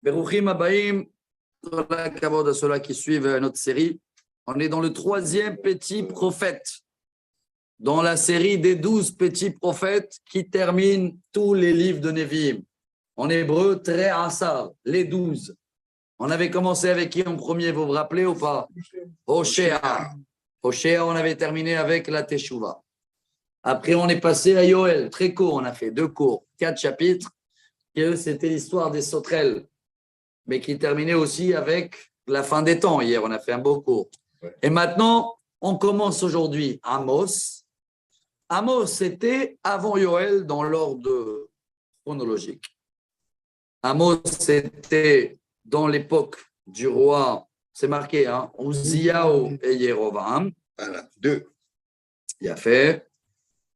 Beruchim Abaim, la kavod à ceux-là qui suivent notre série. On est dans le 3e petit prophète, dans la série des 12 petits prophètes qui terminent tous les livres de Nevi'im. En hébreu, Trei Asar, les 12. On avait commencé avec qui en premier, vous vous rappelez ou pas? Hoshea. Hoshea, on avait terminé avec la Teshuvah. Après, on est passé à Yoël, très court, on a fait 2 cours, 4 chapitres, et c'était l'histoire des sauterelles, mais qui terminait aussi avec la fin des temps. Hier, on a fait un beau cours. Ouais. Et maintenant, on commence aujourd'hui Amos. Amos, c'était avant Yoël dans l'ordre chronologique. Amos, c'était dans l'époque du roi, c'est marqué, hein, Uziyahu et Yerovam. Voilà, 2. Il a fait.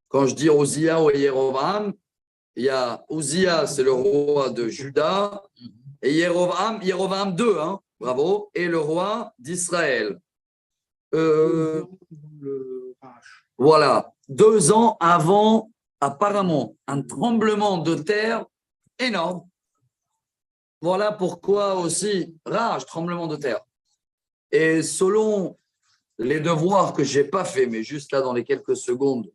Quand je dis Uziyahu et Yerovam, il y a Uzziya, c'est le roi de Juda, et Yerovam 2, hein, bravo, et le roi d'Israël. Voilà, 2 ans avant, apparemment, un tremblement de terre énorme. Voilà pourquoi aussi, rage, tremblement de terre. Et selon les devoirs que je n'ai pas fait, mais juste là dans les quelques secondes,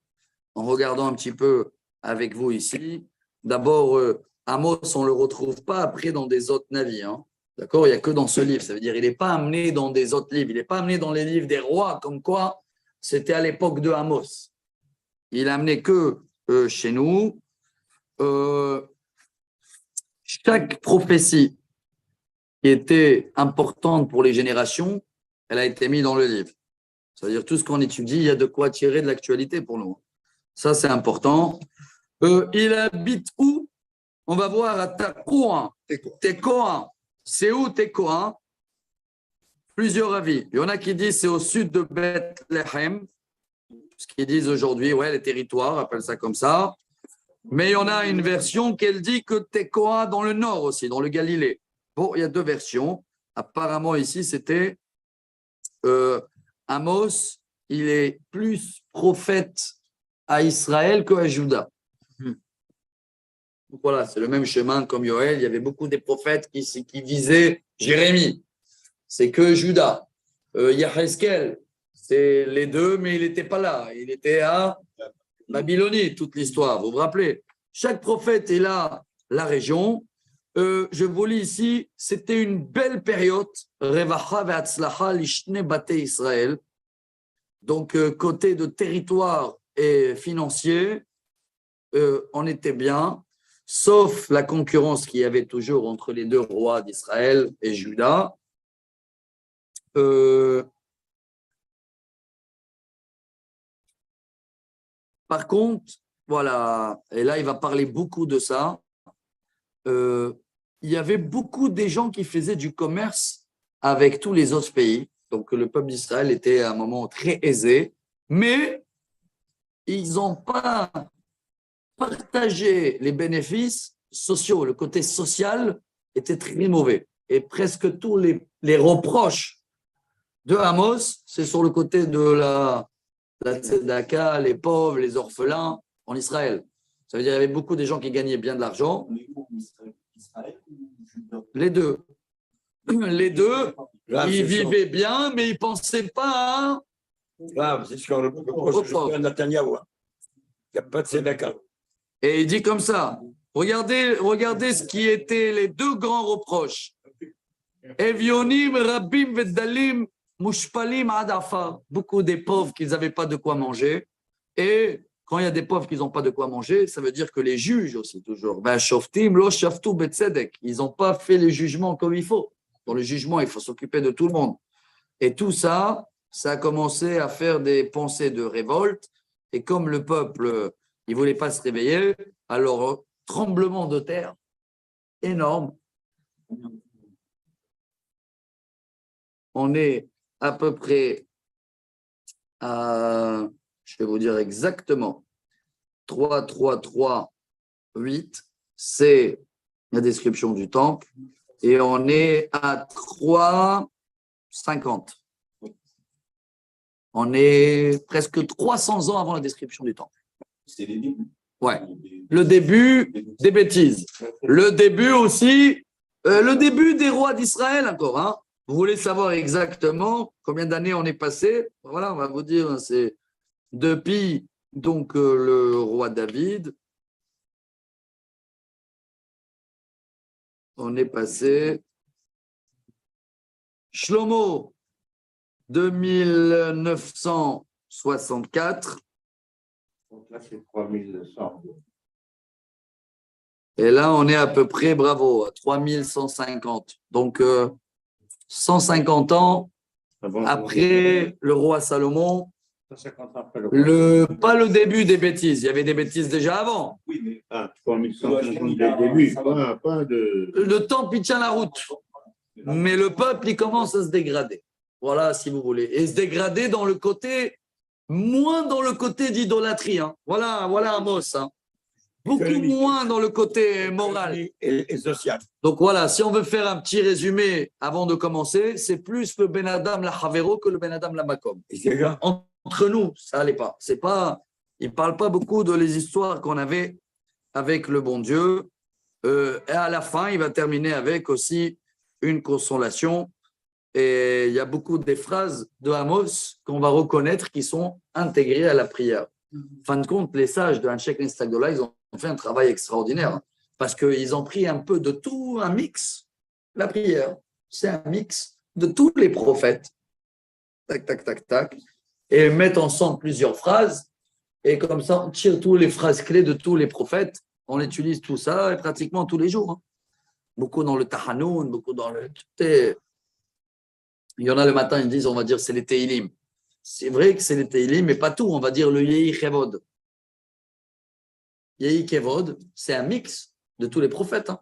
en regardant un petit peu avec vous ici, d'abord, Amos, on ne le retrouve pas après dans des autres navires. Hein. D'accord? Il n'y a que dans ce livre. Ça veut dire qu'il n'est pas amené dans des autres livres. Il n'est pas amené dans les livres des rois, comme quoi c'était à l'époque de Amos. Il est amené que chez nous. Chaque prophétie qui était importante pour les générations, elle a été mise dans le livre. C'est-à-dire tout ce qu'on étudie, il y a de quoi tirer de l'actualité pour nous. Ça, c'est important. Il habite où? On va voir à Tekoa. Tekoa. C'est où Tekoa? Plusieurs avis. Il y en a qui disent c'est au sud de Bethléem. Ce qu'ils disent aujourd'hui, ouais, les territoires, appellent ça comme ça. Mais il y en a une version qui dit que Tekoa dans le nord aussi, dans le Galilée. Bon, il y a 2 versions. Apparemment, ici, c'était Amos, il est plus prophète à Israël qu'à Juda. Donc voilà, c'est le même chemin comme Yoël. Il y avait beaucoup des prophètes qui visaient Jérémie. C'est que Juda. Yaheskel, c'est les 2, mais il n'était pas là. Il était à Babylonie, toute l'histoire. Vous vous rappelez? Chaque prophète est là, la région. Je vous lis ici, c'était une belle période. Revacha ve'atzlacha lishne bate Israël. Donc, côté de territoire et financier, on était bien, sauf la concurrence qu'il y avait toujours entre les 2 rois d'Israël et Juda. Par contre, voilà, et là, il va parler beaucoup de ça. Il y avait beaucoup des gens qui faisaient du commerce avec tous les autres pays. Donc, le peuple d'Israël était à un moment très aisé, mais ils n'ont pas partagé les bénéfices sociaux. Le côté social était très mauvais. Et presque tous les reproches de Amos, c'est sur le côté de la tzedaka, les pauvres, les orphelins en Israël. Ça veut dire qu'il y avait beaucoup de gens qui gagnaient bien de l'argent. Les 2. Les 2, ils vivaient bien, mais ils ne pensaient pas à... c'est ce qu'on reproche à Netanyahou. Il n'y a pas de tzedaka. Et il dit comme ça, regardez ce qui étaient les 2 grands reproches. Evionim, Rabim, Vedalim, Mushpalim, Adafar. Beaucoup des pauvres qui n'avaient pas de quoi manger. Et quand il y a des pauvres qui n'ont pas de quoi manger, ça veut dire que les juges aussi, toujours, ils n'ont pas fait les jugements comme il faut. Dans le jugement, il faut s'occuper de tout le monde. Et tout ça, ça a commencé à faire des pensées de révolte. Et comme le peuple, il ne voulait pas se réveiller, alors tremblement de terre énorme. On est à peu près à, je vais vous dire exactement, 3, 3, 3, 8, c'est la description du temple. Et on est à 3, 50. On est presque 300 ans avant la description du temple. C'est les débuts. Ouais. Le début des bêtises. Le début aussi Le début des rois d'Israël encore. Hein. Vous voulez savoir exactement combien d'années on est passé? Voilà, on va vous dire, c'est depuis donc le roi David. On est passé. Shlomo, 2964. Donc là, c'est 3100. Et là, on est à peu près, bravo, à 3150. Donc, 150 ans après le roi Salomon, 150 ans après le roi. pas le début des bêtises. Il y avait des bêtises déjà avant. Oui, mais 3150 dès le début, pas de. Le temple, il tient la route. Mais le peuple, il commence à se dégrader. Voilà, si vous voulez. Et se dégrader dans le côté, moins dans le côté d'idolâtrie. Hein. Voilà Amos. Hein. Beaucoup moins dans le côté moral et social. Donc voilà, si on veut faire un petit résumé avant de commencer, c'est plus le Ben Adam la Havero que le Ben Adam la Makom. Entre nous, ça n'allait pas. C'est pas. Il ne parle pas beaucoup de les histoires qu'on avait avec le bon Dieu. Et à la fin, il va terminer avec aussi une consolation. Et il y a beaucoup des phrases de Amos qu'on va reconnaître qui sont intégrées à la prière. En fin de compte, les sages de Hanshek Nestagdola, ils ont fait un travail extraordinaire parce qu'ils ont pris un peu de tout, un mix. La prière, c'est un mix de tous les prophètes. Tac, tac, tac, tac. Et mettent ensemble plusieurs phrases. Et comme ça, on tire toutes les phrases clés de tous les prophètes. On utilise tout ça pratiquement tous les jours. Hein. Beaucoup dans le Tahanoun, beaucoup dans le. Il y en a le matin, ils disent, on va dire, c'est les Teilim. C'est vrai que c'est les Teilim, mais pas tout. On va dire le Yehi Kevod. Yehi Kevod, c'est un mix de tous les prophètes. Hein.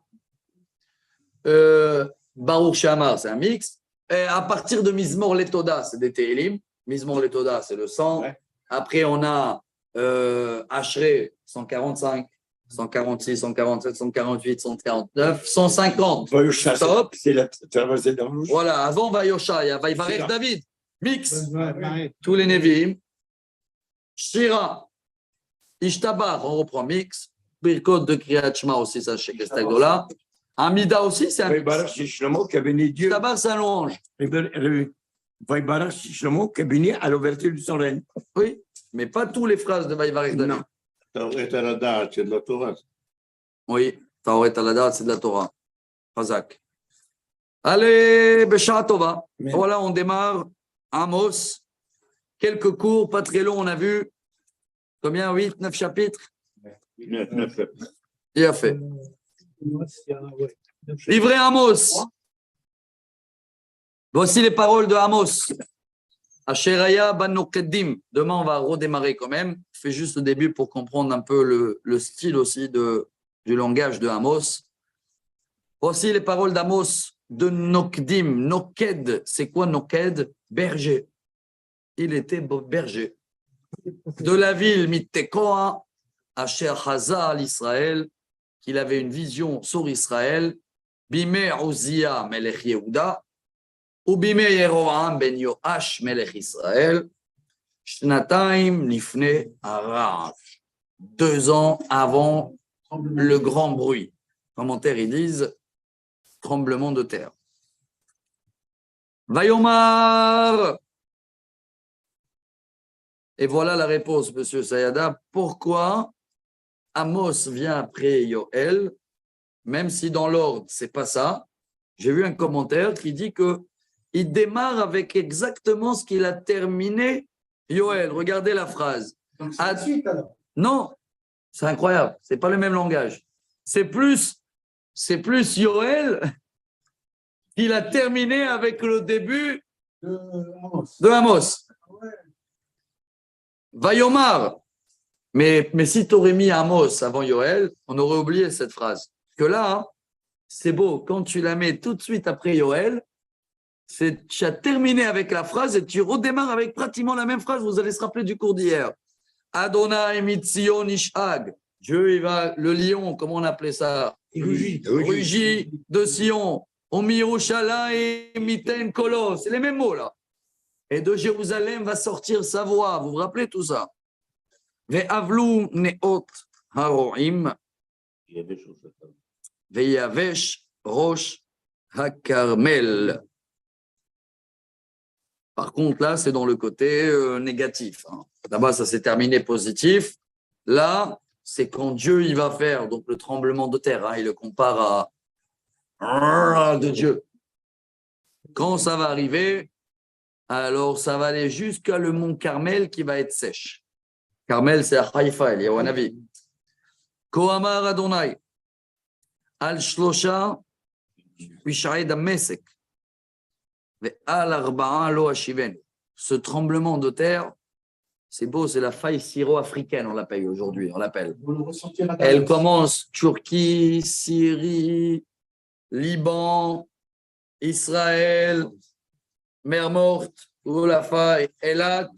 Baruch Shamar, c'est un mix. Et à partir de Mizmor Letoda, c'est des Teilim. Mizmor Letoda, c'est le 100. Ouais. Après, on a Ashrei, 145. 146, 147, 148, 149, 150. Top. C'est la traversée d'Arlouche. Voilà, avant Vayosha, il y a Vaïvarech David. Mix. Tous les Nevi'im. Shira. Ishtabar, on reprend mix. Birkot de Kriyat Shema aussi, ça chez Kestagola. Amida aussi, c'est un mix. Ishtabar, c'est un louange. Vaïbarach Shlomo qui est béni à l'ouverture du son règne. Oui, mais pas toutes les phrases de Vaïvarech David. Non. Taoret al-Hadat, c'est de la Torah. Oui, Taoret al-Hadat, c'est de la Torah. Chazak. Allez, Besha Tova. Voilà, on démarre. Amos. Quelques cours, pas très longs, on a vu. Combien? 8, 9 chapitres? 9 chapitres. Il a fait. Livré Amos. Voici les paroles de Amos. Asheraya ban Nokeddim. Demain, on va redémarrer quand même. Je fais juste le début pour comprendre un peu le style aussi du langage de Amos. Voici les paroles d'Amos de Nokdim. Noked, c'est quoi Noked? Berger. Il était berger. De la ville Mittekoa, Asher Haza l'Israël, qu'il avait une vision sur Israël. Bimé Uzia Melech Yehuda. Ubime Yeroam ben Yoash Melech Israël, Shnataim Nifne Arav. 2 ans avant le grand bruit. Commentaires, ils disent tremblement de terre. Vayomar. Et voilà la réponse, monsieur Sayada. Pourquoi Amos vient après Yoël, même si dans l'ordre, c'est pas ça. J'ai vu un commentaire qui dit que il démarre avec exactement ce qu'il a terminé. Yoël, regardez la phrase. Non, c'est incroyable. C'est pas le même langage. C'est plus Yoël qu'il a terminé avec le début de Amos. Vayomar. Mais si tu aurais mis Amos avant Yoël, on aurait oublié cette phrase. Parce que là, hein, c'est beau. Quand tu la mets tout de suite après Yoël, tu as terminé avec la phrase et tu redémarres avec pratiquement la même phrase. Vous allez se rappeler du cours d'hier. Adonai mitzion ishag. Dieu, il va, le lion, comment on appelait ça? Rugit de Sion. Omirushalayim et miten kolo. C'est les mêmes mots là. Et de Jérusalem va sortir sa voix. Vous vous rappelez tout ça? Ve'avlu neot haroim. Ve'yavesh rosh HaKarmel. Par contre, là, c'est dans le côté négatif. Là-bas, ça s'est terminé positif. Là, c'est quand Dieu il va faire donc le tremblement de terre. Il le compare à de Dieu. Quand ça va arriver, alors ça va aller jusqu'à le mont Carmel qui va être sèche. Carmel, c'est à Haïfa, il y a un avis. Kohamar Adonai, al shlosha, pishaï damesek, ve al arba'a lo hashiven. Ce tremblement de terre, c'est beau, c'est la faille syro-africaine, on l'appelle aujourd'hui, on l'appelle. Elle commence Turquie, Syrie, Liban, Israël, Mer Morte, ou la faille, Elat,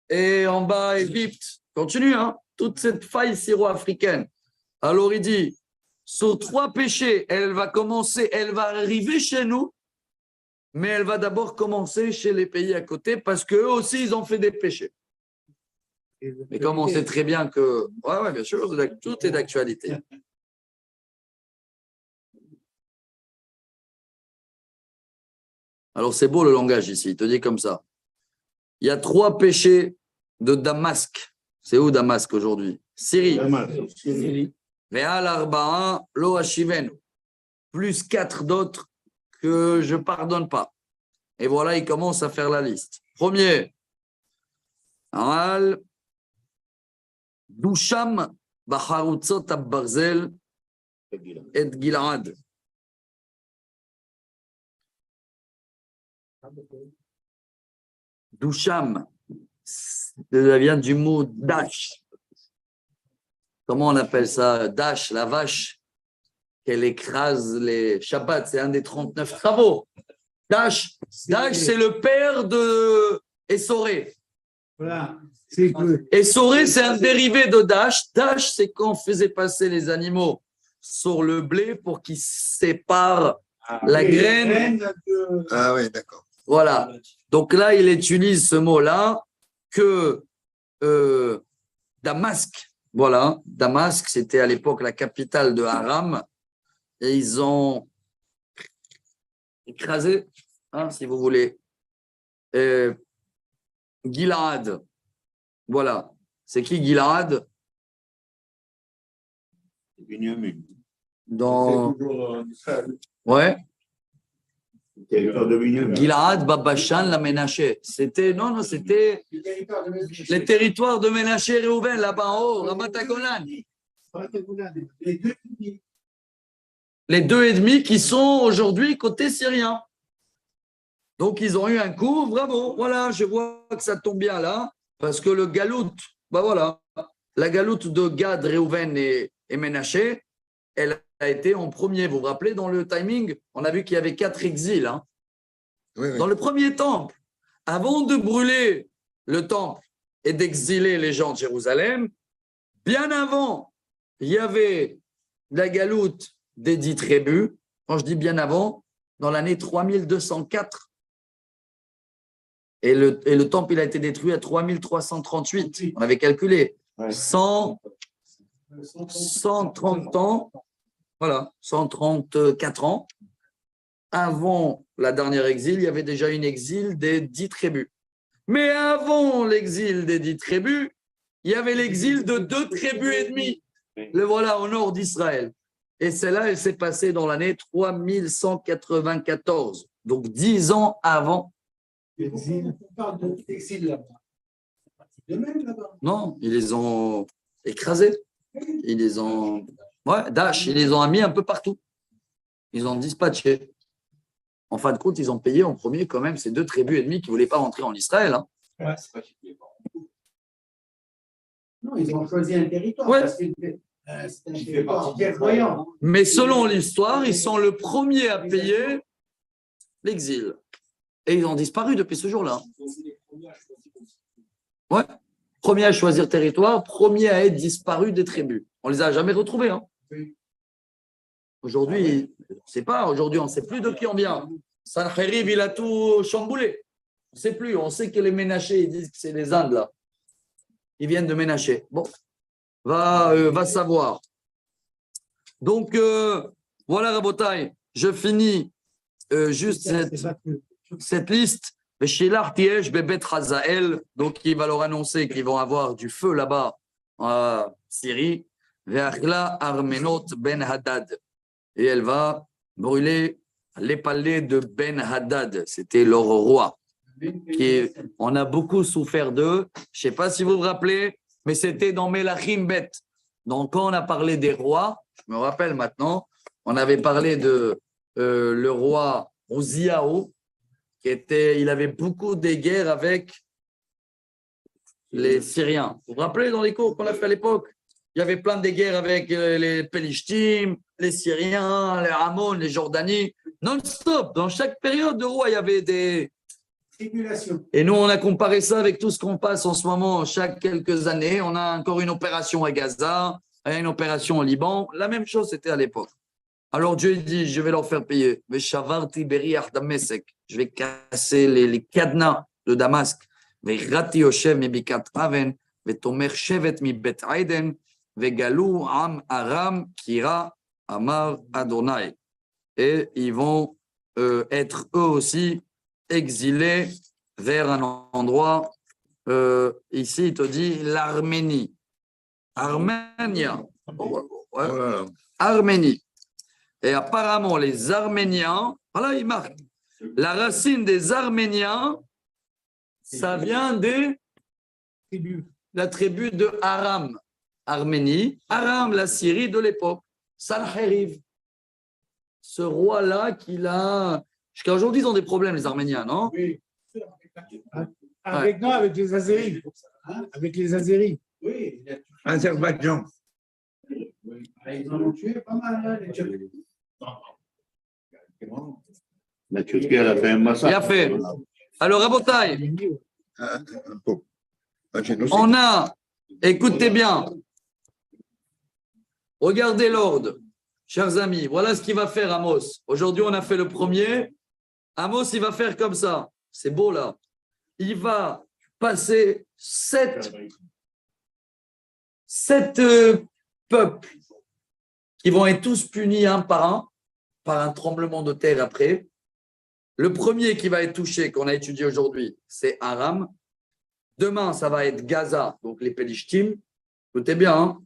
et en bas, Égypte. Continue, toute cette faille syro-africaine. Alors il dit, sur 3 péchés, elle va arriver chez nous, mais elle va d'abord commencer chez les pays à côté parce qu'eux aussi, ils ont fait des péchés. Mais comme on sait très bien que, ouais, bien sûr, tout est d'actualité. Alors c'est beau le langage ici, il te dit comme ça. Il y a 3 péchés de Damasque. C'est où Damasque aujourd'hui? Syrie. Ve'al arba'a lo hashivenu. Plus 4 d'autres que je ne pardonne pas. Et voilà, il commence à faire la liste. Premier, al Dusham bacharutzot barzel et Gilad. Dusham, ça vient du mot dash. Comment on appelle ça? Dash, la vache, qu'elle écrase les Shabbats, c'est un des 39 travaux. Dash, c'est le père de Essoré. Voilà. Essoré, c'est un dérivé de Dash. Dash, c'est quand on faisait passer les animaux sur le blé pour qu'ils séparent la graine. Ah oui, d'accord. Voilà. Donc là, il utilise ce mot-là que Damasque. Voilà. Damasque, c'était à l'époque la capitale de Aram. Et ils ont écrasé, si vous voulez, Gilad. Voilà. C'est qui Gilad? Dans... Ouais. Gilad, Babashan, la Ménaché. C'était les territoires de Ménaché, Réhouven, là-bas en haut, Ramat Golan. Les 2,5 qui sont aujourd'hui côté syrien. Donc, ils ont eu un coup, bravo. Voilà, je vois que ça tombe bien là, parce que le galout, voilà, la galoute de Gad, Réhouven et Ménaché, elle a été en premier. Vous vous rappelez, dans le timing, on a vu qu'il y avait 4 exils. Oui. Dans le premier temple, avant de brûler le temple et d'exiler les gens de Jérusalem, bien avant, il y avait la galoute des 10 tribus. Quand je dis bien avant, dans l'année 3204. Et le temple, il a été détruit à 3338. On avait calculé. 130 ans, voilà, 134 ans. Avant la dernière exil, il y avait déjà une exil des 10 tribus. Mais avant l'exil des 10 tribus, il y avait l'exil de 2 tribus et demie. Le voilà au nord d'Israël. Et celle-là, elle s'est passée dans l'année 3194. Donc 10 ans avant. On parle d'exil là-bas. Non, ils les ont écrasés. Ils les ont. Ouais, Daesh, ils les ont mis un peu partout. Ils ont dispatché. En fin de compte, ils ont payé en premier quand même ces 2 tribus ennemies qui ne voulaient pas rentrer en Israël. Ouais, c'est pas non, ils ont choisi un territoire. Ouais. Parce que c'est un territoire clairvoyant. Mais selon l'histoire, ils sont le premier à payer l'exil. Et ils ont disparu depuis ce jour-là. Ouais. Premier à choisir territoire, premier à être disparu des tribus. On ne les a jamais retrouvés. Aujourd'hui, on ne sait pas. Aujourd'hui, on ne sait plus de qui on vient. Sancheriv, il a tout chamboulé. On ne sait plus. On sait que les Ménachés, ils disent que c'est les Indes, là. Ils viennent de Ménaché. Bon, va savoir. Donc, voilà, Rabotai, je finis juste C'est ça que- cette liste. Donc, il va leur annoncer qu'ils vont avoir du feu là-bas en Syrie. Armenot Ben Hadad. Et elle va brûler les palais de Ben Hadad. C'était leur roi. On a beaucoup souffert d'eux. Je ne sais pas si vous vous rappelez, mais c'était dans Melachim Bet. Donc, quand on a parlé des rois, je me rappelle maintenant, on avait parlé de le roi Uziyahu, il avait beaucoup de guerres avec les Syriens. Vous vous rappelez dans les cours qu'on a fait à l'époque? Il y avait plein de guerres avec les Pélishtim, les Syriens, les Ammon, les Jordanies. Non-stop, dans chaque période de roi, il y avait des Tribulation. Et nous, on a comparé ça avec tout ce qu'on passe en ce moment. Chaque quelques années, on a encore une opération à Gaza, une opération au Liban. La même chose, c'était à l'époque. Alors Dieu dit, je vais leur faire payer. Je vais casser les cadenas de Damasque. Et ils vont être eux aussi exilés vers un endroit, ici il te dit l'Arménie. Arménia. Ouais. Arménie. Et apparemment, les Arméniens, voilà, il marque. La racine des Arméniens, ça vient de la tribu de Aram, Arménie. Aram, la Syrie de l'époque. Sancheriv. Ce roi-là qu'il a. Jusqu'à aujourd'hui, ils ont des problèmes, les Arméniens, non? Oui. Avec les Azéris. Avec les Azéris. Oui. Azerbaïdjan. Ils en ont tué pas mal, les Turcs. La Turquie, elle a fait un massacre. Bien fait. Alors, Rabotai, on a, écoutez bien, regardez l'ordre, chers amis, voilà ce qu'il va faire Amos. Aujourd'hui, on a fait le premier. Amos, il va faire comme ça. C'est beau là. Il va passer sept peuples qui vont être tous punis un par un tremblement de terre après. Le premier qui va être touché, qu'on a étudié aujourd'hui, c'est Aram. Demain, ça va être Gaza, donc les Pélishtim. Écoutez bien. Hein.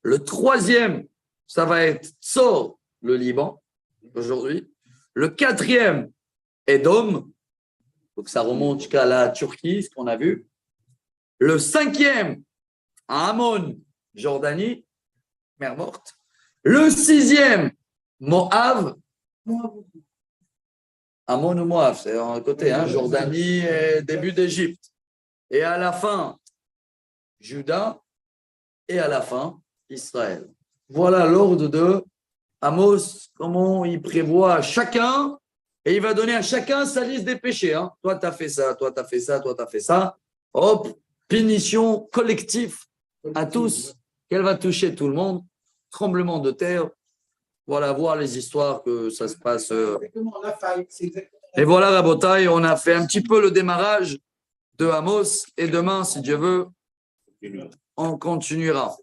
Le troisième, ça va être Tzor, le Liban, aujourd'hui. Le quatrième, Édom. Donc ça remonte jusqu'à la Turquie, ce qu'on a vu. Le cinquième, Ammon, Jordanie, mer morte. Le sixième, Moab. Ammon ou Moab, c'est en côté, hein, Jordanie et début d'Égypte. Et à la fin, Juda. Et à la fin, Israël. Voilà l'ordre de Amos, comment il prévoit à chacun, et il va donner à chacun sa liste des péchés. Hein. Toi, tu as fait ça, toi, tu as fait ça, toi, tu as fait ça. Hop, punition collective à tous, qu'elle va toucher tout le monde. Tremblement de terre. Voilà, voir les histoires que ça se passe. Et voilà, Rabotai, on a fait un petit peu le démarrage de Amos. Et demain, si Dieu veut, on continuera.